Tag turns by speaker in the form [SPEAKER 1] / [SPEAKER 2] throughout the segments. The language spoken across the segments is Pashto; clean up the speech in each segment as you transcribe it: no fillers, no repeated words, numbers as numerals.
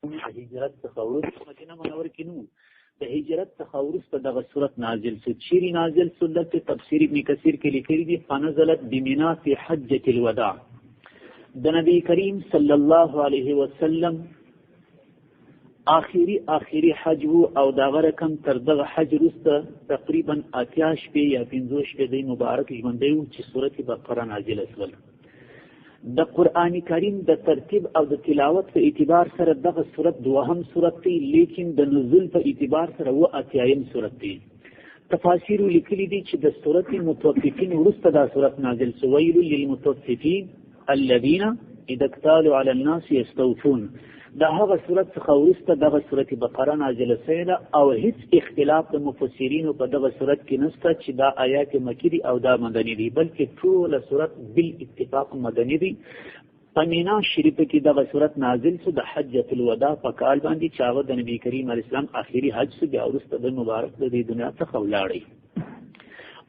[SPEAKER 1] هجرت څخه وروسته مدینه منوره کې نو د هجرت څخه وروسته دغه سورت نازل شو. چیرې نازل شو؟ دلته تفسیر ابن کثیر کې لیکلي دي فنزلت بمنا فی حجة الوداع. د نبی کریم صلی الله علیه وسلم آخری حج وو او دغه رقم تر دغه حج وروسته تقریبا 80 شپې یا 50 شپې د مبارک ژوندی وو چې سورت بقره نازله شول. د قرآن کریم د ترتیب او د تلاوت په اعتبار سره دغه سورت دوهم سورت دی، لیکن د نزول په اعتبار سره و اتیایم سورت دی. تفاسیر لیکلي دي چې د سورت متوففین وروسته دا سورت نازل شو. ویل للمتوففین الذین اذا اکتالوا علی الناس یستوفون. دا هغه سورت څخه وروسته دغه سورت بقره نازله شوې ده او هیڅ اختلاف د مفسرینو په دغه سورت کې نشته چې دا آیات مکی دي او دا مدني دي، بلکې ټوله سورت بالاتفاق مدني دي. په مینا شریفه کې دغه سورت نازل شو د حجة الوداع په کال باندې چې هغه د نبی کریم علیه السلام آخري حج شو، بیا وروسته د مبارک د دې دنیا څخه ولاړی.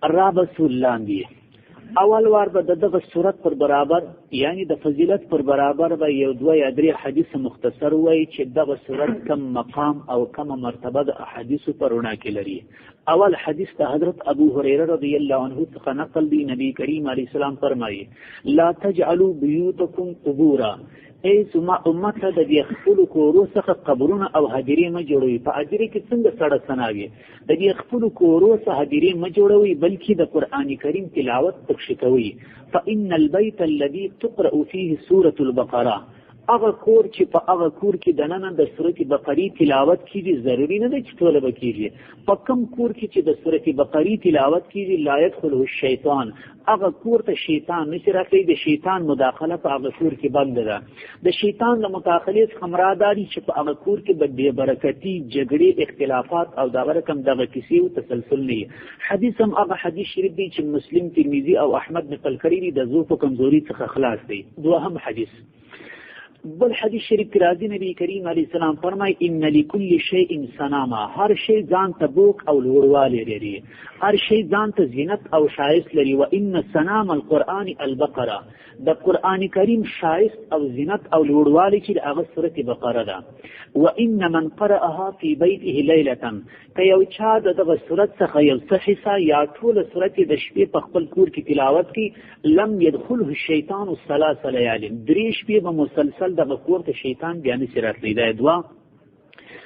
[SPEAKER 1] الرابع لاندې اول وار به دغه صورت پر برابر یعنی د فضیلت پر برابر به یو دوه یا درې حدیث مختصر وای چې دغه صورت کم مقام او کم مرتبه د احادیث پر وړاندې کې لري. اول حدیث د حضرت ابو هريره رضی الله عنه څخه نقل دی. نبی کریم علیه السلام فرمایي لا تجعلوا بيوتكم قبورا. ای زما امت ته د دې خپل کورو څخه قبرونه او هدیرې مه جوړوي. په هدیرې کې څنګه سړه سناوي؟ د دې خپل کورو څخه هدیرې مه جوړوي، بلکې د قرآن کریم تلاوت پکښې کوي. فإن البيت الذي تقرأ فيه سورة البقرة، هغه کور چې په هغه کور کې دننه د سورت بقرې تلاوت کیږي، ضروري نه ده چې ټوله به کیږي. په کوم کور کې چې د سورت بقرې تلاوت کیږي لا يدخله الشیطان، هغه کور ته شیطان نشي راتلی. د شیطان مداخله په هغه کور کې بند ده. د شیطان د مداخلې څخه مراد دی چې په هغه کور کې به بې برکتي، جګړې، اختلافات او دغه رقم دغه کیسې او تسلسل نه وي. حدیث هم هغه حدیث شریف دی چې مسلم، ترمذي او احمد نقل کړی دی، د ضعف او کمزوري څخه خلاص دی. دوهم حدیث بل حدیث شریف کې راځي نبی کریم علیه السلام فرمای ان لكل شیء صنما، هر شی ځان ته بوک او لوړوالی لري، هر شی ځان ته زینت او شایست لري. و ان صنام القرآن البقره، د قرآن کریم شایست او زینت او لوړوالی چې هغه سورت بقره ده. و ان من قرأها في بيته ليله، که یو چا دغه سورت څخه یو څه حصہ یا ټول سورت د شپې په خپل کور کې تلاوت کی لم يدخله الشیطان الثلاث ليال، درې شپې به مسلسل دغه کور ته شیطان بیا نشي راتلی. دا دوا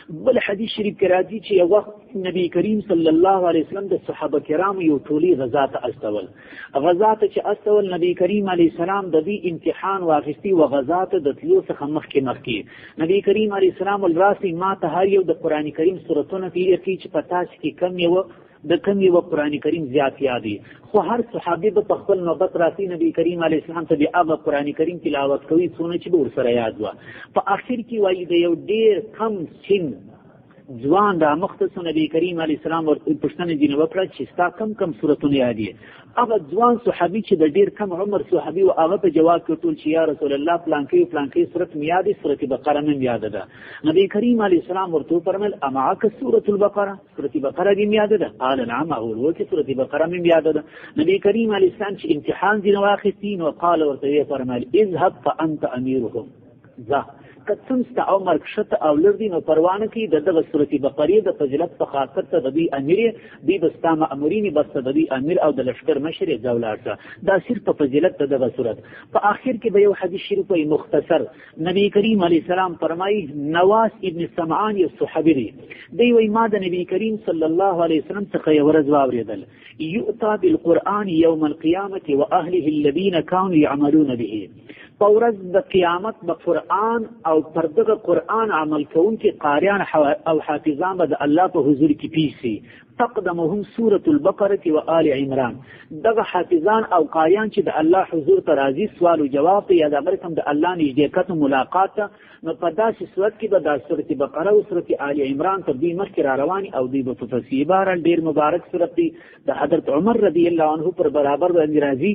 [SPEAKER 1] بل حدیث شریف کې راځي چې یو وخت نبی کریم صلی الله علیه وسلم د صحابه کرامو یو ټولي غزا ته استول. غزا ته چې استول نبی کریم علیه السلام د دې امتحان واخیستی و غزا ته د تلو څخه مخکې نبی کریم علیه السلام الراسی ما ته هر یو د قرآن کریم سورتونه تیر کی چې پتا چې کم یو د کم یو قرآن کریم زیات یادي، خو هر صحابي به په خپل نوبت راځي نبی کریم علیه السلام ته د هغه قرآن کریم تلاوت کوي څونه چې به ورسره یاد و. په آخر کې وایي د یو ډېر کم سن ځوان را مختص نبی کریم علیه السلام پوښتنه ځینې وکړه چې ستا کم سورتونه یاد دي؟ هغه ځوان صحابي چې د ډېر کم عمر صحابي و هغه په جواب کې ټول چې یا رسول الله فلانکې سورت مې یاد دي، سورت بقره مې یاد ده. نبی کریم علیه السلام ورته وفرمایل امعک سورت البقره، سورت بقره دې یاد ده؟ قال نعم، هو چې سورت بقره مې یاد ده. نبی کریم علیه السلام چې امتحان ځینې واخیستین او قال ورته یې فرمایل اذهب فانت امیرهم، ځه کڅنسته او مرګ شته او لردین او پروانه کې دغه سورت بقره د فضیلت په خاطر ته د دې امیر دی بستا مامورین بس د دې امیر او د لشکر مشر ځولارته دا صرف په فضیلت دغه سورت. په اخر کې به یو حدیث شریف مختصر نبی کریم علیه السلام فرمایي نواس ابن سمعان یو صحابي دی وی ما د نبی کریم صلی الله علیه وسلم څخه یو ورځ واوریدل یؤتى بالقرآن یوم القیامه واهله الذين كانوا يعملون به، په ورځ د قیامت به قرآن او پر دغه قرآن عمل کوونکي قاریان او حافظان به د الله په حضور کې پیسي. تقدمهم سورة البقرة و آل عمران، دغه حافظان او قاریان چې د الله حضور ته راځي سوال او جواب ته یا د برکم د الله نږدېکت ملاقات ته، نو په داسې صورت کې به د سورة بقره او سورة آل عمران تر دوی مخکې را رواني او دوی به په تفصیل ډېر مبارک صورت دی د حضرت عمر رضی الله عنه پر برابر باندې راځي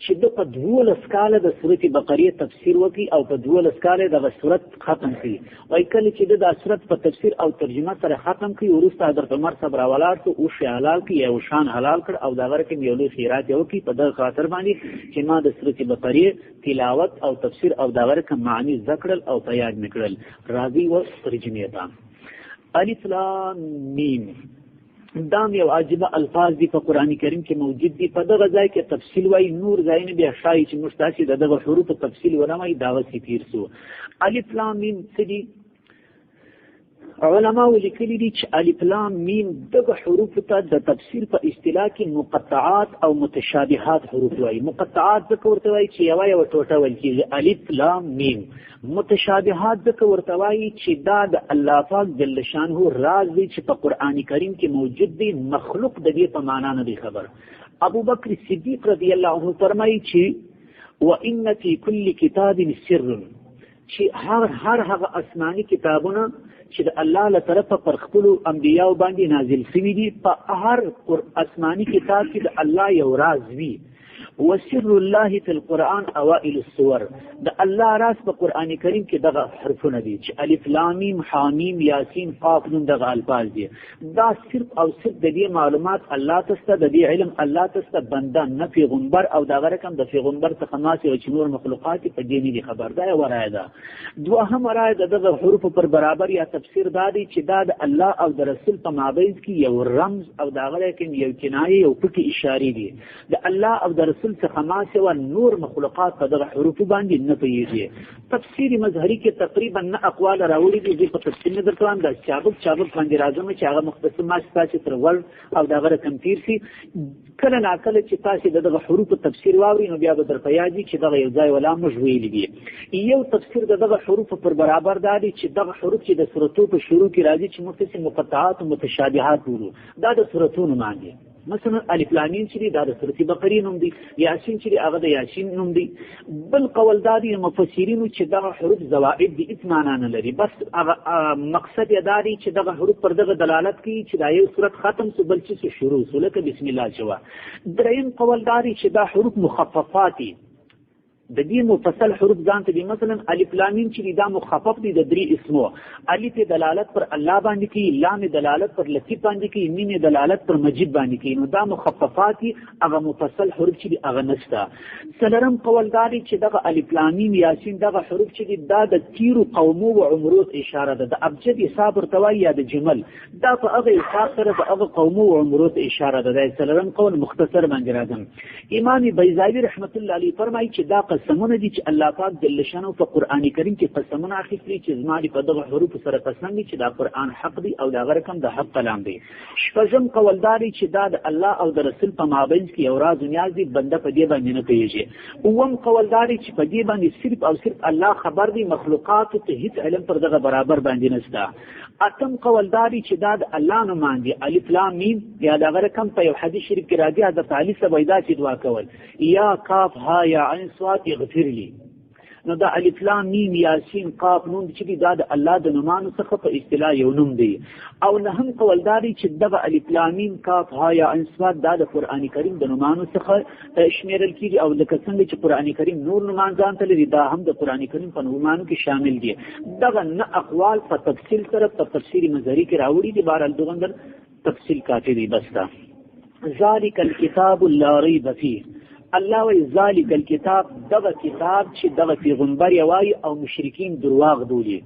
[SPEAKER 1] چې د په 12 کاله د سورۃ بقره تفسیر وکي او په 12 کاله د سورۃ ختم کړي. وای کله چې د سورۃ په تفسیر او ترجمه سره ختم کړي ورسته حضرت عمر صبر ولار ته او شی حلال کړي او شان حلال کړ او دا غره کې یو لوی خیرات یو کی په دغه خاطر باندې چې ما د سورۃ بقره تلاوت او تفسیر او دا غره کوم معنی ذکرل او په یاد نکړل. راضی و ترجمه تا الف لام میم دام یو عجیبه الفاظ دي په قران کریم کې موجود دي. په دغه ځای کې تفصیل وای نور ځای نه بیا شای چې مستاسي دغه حروف تفصیل ورمای داوسی تیر سو. الف لام میم سدي علماء لیکلي دي چې الف لام میم دغه حروف ته د تفسیر په اصطلاح کې مقطعات او متشابهات حروف وای. مقطعات ځکه ورته وای چې یو ټوټه ول کېږي الف لام میم. متشابهات ځکه ورته وای چې دا د الله پاک جل شانه راز دی چې په قران کریم کې موجود دی، مخلوق د دې په معنا نه دی خبر. ابو بکر صدیق رضی الله عنه فرمایي چې وان فی کل کتاب سر، چې هر هغه آسمانی کتابونه چې د الله له طرفه پر خپل انبیاء باندې نازل شوي دي، په هر آسمانی کتاب کې د الله یو راز وي. وسر الله فی القرآن اوائل السور، د الله راز په قرآن کریم کې دغه حرفونه دي چې الف لام میم حامیم یاسین قاف نون دغه الفاظ دي. دا صرف او صرف د دې معلومات الله تسته، د دې علم الله تسته، بنده نه پیغمبر او دغه رقم د پیغمبر څخه ماسي او چې نور مخلوقات په دې نه خبر ده. ورای ده دوهم رای دغه حروف پر برابر یا تفسیر دادی چې دا د الله او د رسول په مابین کې یو رمز او دغه رقم یو کنایه او پکې اشاره دي. د الله او د رسول څخه ما سوا نور مخلوقات په دغه حروف باندې نه پیږي. تفسیر مظهری کې تقریبا نه اقوال راوړي دي په تفسیر نه درکوم دا چابک باندې راځم چې هغه مختصر ما ستاسو تر ول او دغه رقم تیر سي. کله نا کله چې تاسو دغه حروف تفسیر واوري نو بیا به در پیاجي چې دغه یو ځای ولا موږ ویلي دي. یو تفسیر دغه حروف پر برابر دادي چې دغه حروف چې د سورتو په شروع کې راځي چې مختصر مقطعات او متشابهات وو دا د سورتونو معنی. مثلا الف لام میم چې دا د سورۃ بقره نوم دی، یاسین چې هغه د یاسین نوم دی. بل قول دادي مفسرینو چې دغه حروف زوائد دي اطمینان نه لري، بس مقصد یې دادي چې دغه حروف پر دغه دلالت کوي چې دا یو سورۃ ختم سو بل چې شروع سو لکه بسم الله شوا. دریم قول دادي چې دا حروف مخففات دي، د دې مفصل حروف ځان ته دي. مثلا الف لام میم چې دا مخفف دي د درې اسمو، الف دلالت پر الله باندې کوي، لام دلالت پر لطیف باندې کوي، میم دلالت پر مجید باندې کوي. نو دا مخففات دي، هغه مفصل حروف چې هغه نشته. څلورم قول داري چې دغه الف لام میم یاسین دغه حروف چې دا د تیرو قومو او عمرو اشاره ده، د ابجد حساب ورته یا د جمل دا په هغه حساب سره د هغه قومو او عمرو اشاره ده. دا څلورم قول مختصر باندې راځم. امام بیضاوی رحمت الله علیه فرمایي چې دا قسمونه دي چې الله پاک جل شانه په قران کریم کې قسمونه اخیستي چې زماري په دغه حروف سره قسم دي چې دا قران حق دی او دا غرقم د حق کلام دی. شپږم قولداري چې دا د الله او د رسول په مابین کې یو راز نیاز دي، بنده په دې باندې نه کوي. اوم قولداري چې په دې باندې صرف او صرف الله خبر دی، مخلوقات ته هیڅ علم پر دغه برابر باندې نشته. اتم قولداري چې دا د الله نه ماندي الف لام میم یا دا غرقم په یو حدیث شریف کې راځي حضرت علی سبیدا چې دعا کول یا کاف ها یا عین صاد اغفر لي. نو دا الف لام میم یاسین قاف نون چې دا د الله د نومانو څخه په اصطلاح یو نوم دی. او نه هم قولداري چې دغه الف لام میم کاف ها یا عین صاد دا د قران کریم د نومانو څخه شمیرل کیږي او لکه څنګه چې قران کریم نور نومان ځان ته لري دا هم د قران کریم په نومانو کې شامل دي. دغه نه اقوال په تفصیل سره په تفسیر مظهری کې راوړي دي، بهر دغه تفصیل کافي دی. بس دا ذالک الکتاب لا ریب فیه، الله وی ذالک الکتاب دغه کتاب چې دغه پیغمبر یوای او مشرکین درواغ بولي.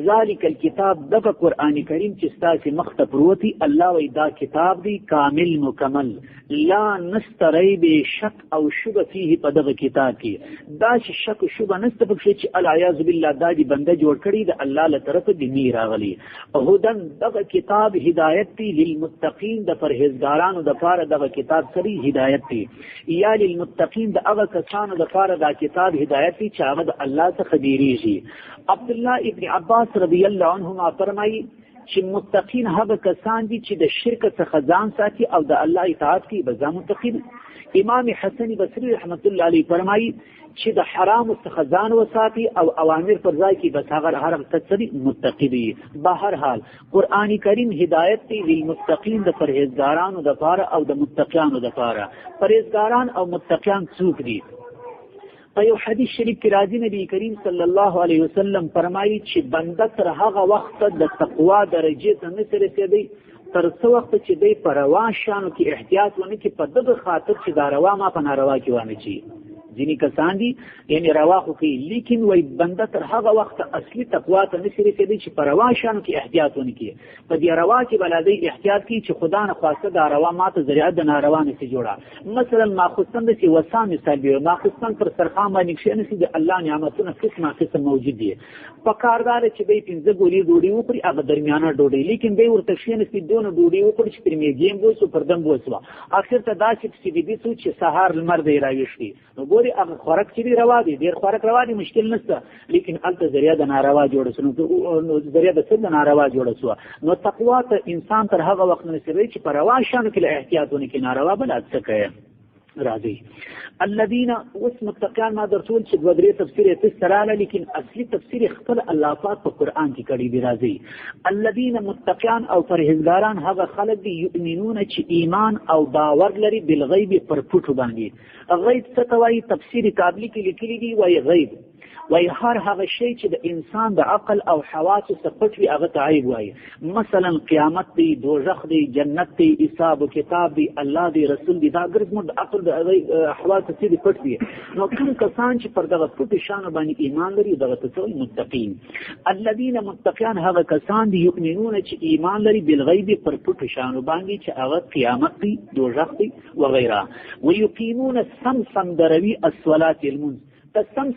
[SPEAKER 1] ذالک الکتاب دغه قران کریم چې ستاسو مخ ته پروتي، الله وی دا کتاب دی کامل مکمل، لا نستریب شک او شبه فيه په دغه کتاب کې. دا چې شک او شبه نسته په چې العیاذ بالله دا دی بنده جوړ کړی د الله له طرفه دی نه راغلی. هدن دغه کتاب هدایت دی للمتقین، د پرهیزګارانو د لپاره دغه کتاب سری هدایت دی. یا للمتقین د هغه کسانو د لپاره دا کتاب هدایت دی چې هغه د الله څخه ډیریږي. عبد الله ابن عباس رضی الله عنهما فرمایي چې متقین هغه کسان دي چې د شرک څخه ځان ساتي او د الله اطاعت کوي، به متقین. امام حسن بصری رحمت الله علیه فرمایي چې د حرام څخه ځان وساتي او اوامر پر ځای کې بس هغه تسری متقی دی. بهر حال قرآن کریم هدایت دی للمتقین، د پرهیزګارانو د پاره او د متقیانو د پاره. پرهیزګاران او متقیان څوک دي؟ په یو حدیث شریف کې راځي نبی کریم صلی الله علیه وسلم فرمایي چې بنده تر هغه وخت د تقوا درجې ته نه رسیدي تر څو وخت چې دی په روا شانو کې احتیاط ونه کړي، په دغه خاطر چې دا روا ما په ناروا کې ونه شي. ځینې کسان دي یعنی روا خو کوي، لیکن وای بنده تر هغه وخت اصلي تقوا ته نشي رسیدي چې په روا شانو کې احتیاط ونه کړي. په دې روا کې بلادي احتیاط کوي چې خدا نه خواسته دا روا ماته ذریعہ د ناروا نه سي جوړه. مثلا ماخصن د سی وسام مثال دی، ماخصن پر سرخان باندې کې نشي د الله نعمتونه قسمه قسم موجود دي. په کاردار چې به 15 ګولې ډوډۍ وکړي هغه درمیانه ډوډۍ، لیکن به ورته شي نشي دونه ډوډۍ وکړي چې پر میګیم وسو پر دم وسو اخر ته دا چې دې سو چې سهار لمر دی راويشي. نو ګوري هغه خوراک چې روا دي، ډیر خوراک روا دي مشکل نشته، لیکن الته ذریعہ د ناروا جوړ شنو، نو ذریعہ د څه د ناروا جوړ شو. نو تقوا ته انسان تر هغه وخت نه سوي چې پر روا شانو کې احتیاطونه کې ناروا بل څه کوي. راځي الذين واسم متقين ما درتول چې د درې تفسیر یې تستراله، لیکن اصلي تفسیر خپل الله پاک په قران کې کړی دی. راځي الذين متقين او پرهیزګاران هغه خلک دي یؤمنون چې ایمان او باور لري بالغیب پر پټو باندې. غیب څه ته وایي؟ تفسیر کابلی کې لیکلي دی وایي غیب وای هر هغه شی چې د انسان د عقل او حواس څخه پټ وي هغه ته غیب وایي. مثلا قیامت دی، دوزخ دی، جنت دی، حساب او کتاب دی، الله دی، رسول دی، دا ګرځ مو د عقل د حواس څخه پټ وي. نو کوم کسان چې پر دغه پټ شان باندې ایمان لري دغه ته متقین. الذين متقین هغه کسان دي یؤمنون چې ایمان لري بالغیب پر پټ شان باندې چې هغه قیامت دی، دوزخ دی وغیرہ. ويقيمون السمسم دروي الصلاه المنز.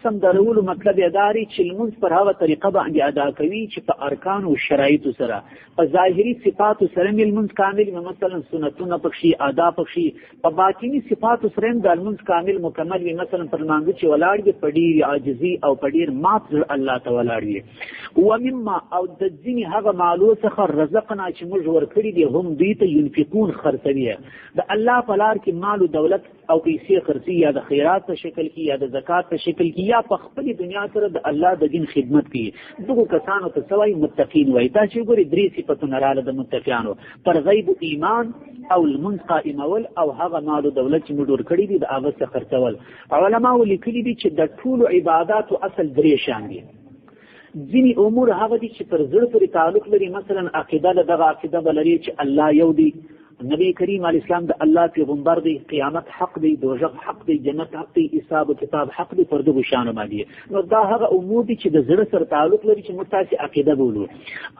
[SPEAKER 1] سم درولو مطلب اداري چې لمونځ پر هغه طریقه باندې ادا کوي چې په ارکان او شرایط سره په ظاهري صفات سره لمونځ کامل، مثلا سنتونه پکشي، آداب پکشي، په باطني صفات سره د لمونځ کامل مکمل وي. مثلا پر مانګو چې ولاړ دي په ډیر عاجزي او په ډیر مات الله تعالی ولاړ دي. ومما او د ځینې هغه مالو څخه رزقنا چې موږ ورکړي دي هم دوی ته ينفقون خرڅوي. د الله په لار کې مال او دولت او پیسې خرڅي، یا د خیرات په شکل کې یا د زکات په شکل کې یا په خپل دنیا سره د الله د دین خدمت کوي. دغه کسانو ته سوای متقین وایي. دا چې ګوري درې صفاتونه رااله د متقینو: پر غیب ایمان او المنز قائمول او هغه مال او دولت چې موږ ورکړي دي د هغه څخه خرڅول. علماء لیکلي دي چې د ټول عبادت او اصل درې شان دي. ځینې امور هغه دي چې پر زړه پورې تعلق لري، مثلا عقیده، دغه عقیده بلري چې الله یو دی، نبی کریم علیه السلام د الله پیغمبر دی، قیامت حق دی، دوزخ حق دی، جنت حق دی، حساب او کتاب حق دی، پر دغه شان باندې. نو دا هغه امور دي چې د زړه سره تعلق لري چې موږ تاسو عقیده بولو.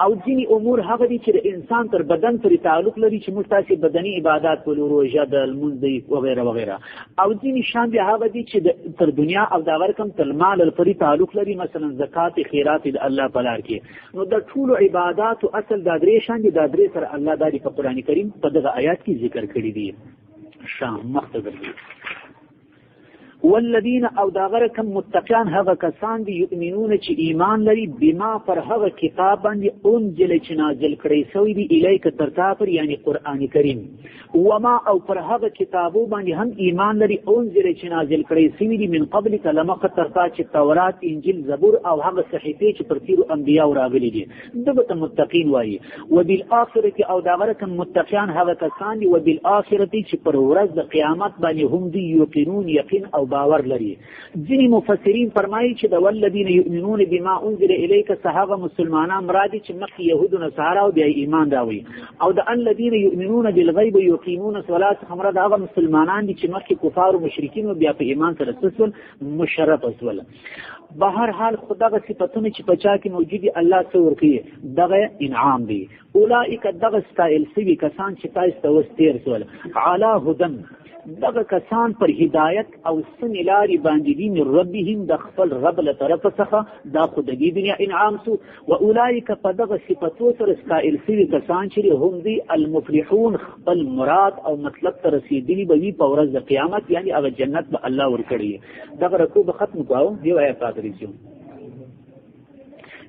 [SPEAKER 1] او ځینې امور هغه دي چې د انسان تر بدن پورې تعلق لري چې موږ تاسو بدني عبادت بولو، روزه ده، المنځ دی وغیرہ وغیرہ. او ځینې شان دي هغه دي چې تر دنیا او د ورکم تر مال پورې تعلق لري، مثلا زکات، خیرات د الله په لار کې. نو د ټول عبادت او اصل د درې شان دي، د درې سره الله د قرآن کریم په آیات کی ذکر کړی دی. شام مختصر دی. والذین او داغره کم متقیان هغه کسان دي یؤمنون چې ایمان لري بما پر هغه کتاب باندې انزل چې نازل کړی شوی دی الیک ترتا پر یعنی قرآن کریم. وما او پر هغه کتابو باندې هم ایمان لري انزل چې نازل کړی شوی دی من قبل کلمه ترتا چې تورات، انجیل، زبور او هغه صحیفه چې پر تیرو انبیا راغلي دي. دغه متقین وایي. وبالآخرة او داغره کم متقیان هغه کسان دي وبالآخرة چې پر ورځ د قیامت باندې هم دي یقینون یقین او باور لري. ځینې مفسرین فرمایي چې د والذین یؤمنون بما انزل الیک صحابه مسلمانان مرادي چې مخکې یهود او نصارا او بیا ایمان راوړي، او د الذین یؤمنون بالغیب یقیمون الصلاة مراد هغه مسلمانان دي چې مخکې کفار او مشرکین او بیا په ایمان سره تسل مشرف اسول. بهر حال خدغه صفاتونه چې پچا کې موجودي الله څور کوي دغه انعام دی. اولئک دغه استایل سوي کسان چې تاسو ته وستیر سول علی هدن، دغه کسان پر هدایت او سنلاری باندې دي من ربهم د خپل رب له طرف څخه، دا خدای دنیا انعام سو. و اولئک پدغه صفاتو سره استایل سوي کسان چې هم دي المفلحون، خپل مراد او مطلب ته رسیدلی به وي په ورځ د قیامت، یعنی هغه جنت به الله ورکړي. دغه رکوع به ختم کوو دی آیات پاتې.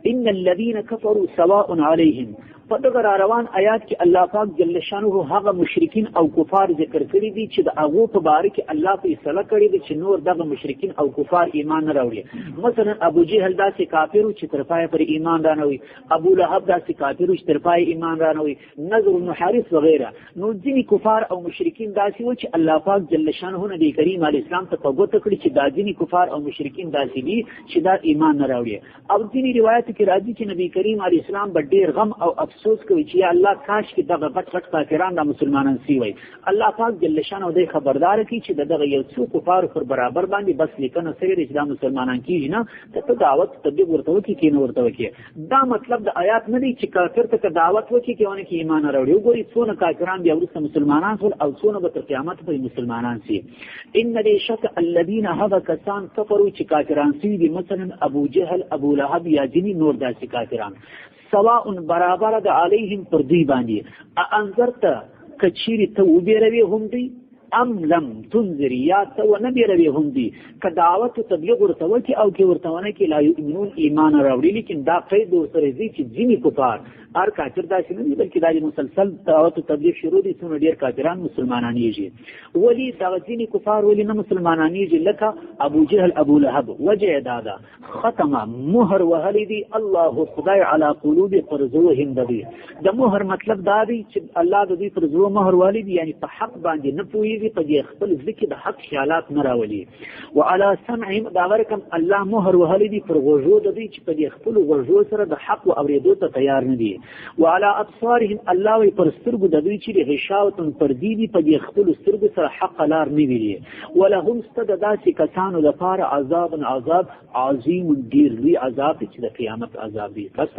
[SPEAKER 1] ان الذين كفروا سواء عليهم په دغه را روان آیات کې الله پاک جل شانه هغه مشرکین او کفار ذکر کړی دي چې د هغو په باره کې الله فیصله کړې ده چې نور دغه مشرکین او کفار ایمان نه راوړي. مثلا ابو جهل داسې کافر و چې تر پایه پر ایمان را نه وي، ابو لهب داسې کافر و چې تر پایه ایمان را نه وي، نضر بن حارث وغیره. نو ځینې کفار او مشرکین داسې و چې الله پاک جل شانه نبی کریم علیه السلام ته په ګوته کړي چې دا ځینې کفار او مشرکین داسې دي چې دا ایمان نه راوړي. او ځینې روایتو کې راځي چې نبی کریم علیه السلام به ډېر غم او افسوس کوي چې یا الله کاش کې دغه غټ غټ کافران د مسلمانان سی وي. الله پاک جل شانه دې خبردار کړي چې دغه یو څو کفار پر برابر باندې بس لیکنه سوي چې دا مسلمانان کیږي نه ته دعوت تبلیغ ورته وکړي کې نه ورته وکړي. دا مطلب د آیات نه دی چې کافر ته دعوت وکړي کې ونه کې ایمان راوړي. وګورئ څونه کافران بیا وروسته مسلمانان شول او څونه به تر قیامت پورې مسلمانان سي. ان دې شک الذين هذا کسان کفروا چې کافران سي دي، مثلا ابو جهل، ابو لهب یا ځینې نور داسې کافران، سواء برابر د علیهم پر دوی باندې انذرت کچيري ته وبېروي هم دی ام لم تنذر یا ته ونه بیروي هم دي که دعوت و تبلیغ ورته وکړي او کې ورته ونه کړي لا یؤمنون ایمان راوړي. لیکن دا قید ورسره دي چې ځینې کفار هر کافر داسې نه دي بلکې دا مسلسل دعوت و تبلیغ شروع دي څونه ډېر کافران مسلمانانېږي. ولې دغه ځینې کفار ولې نه مسلمانانېږي لکه ابو جهل، ابو لهب؟ وجه دا ده ختمه مهر وهلی دي الله خدای علی قلوب قرزوهم دي. د مهر مطلب دا دی چې الله د دې پر زړه مهر وهلی دي، یعنی په حق باندې نه پوهېږي، په دې خپل ذکر د حق خیالات نه راولي. وعلى سمعهم دا ورکم الله مهر وهلی دي پر غوږو د دې چې په دې خپل غوږو سره د حق او اورېدو ته تیار نه دي. وعلى ابصارهم الله وی پر سترګو د دوی چې غشاوتن پر دي په دې خپل سترګو سره حق لار نه ویلي. ولهم استد داسې کسانو لپاره عذاب عظیم ډیر لوی عذاب چې د قیامت عذاب دی. پس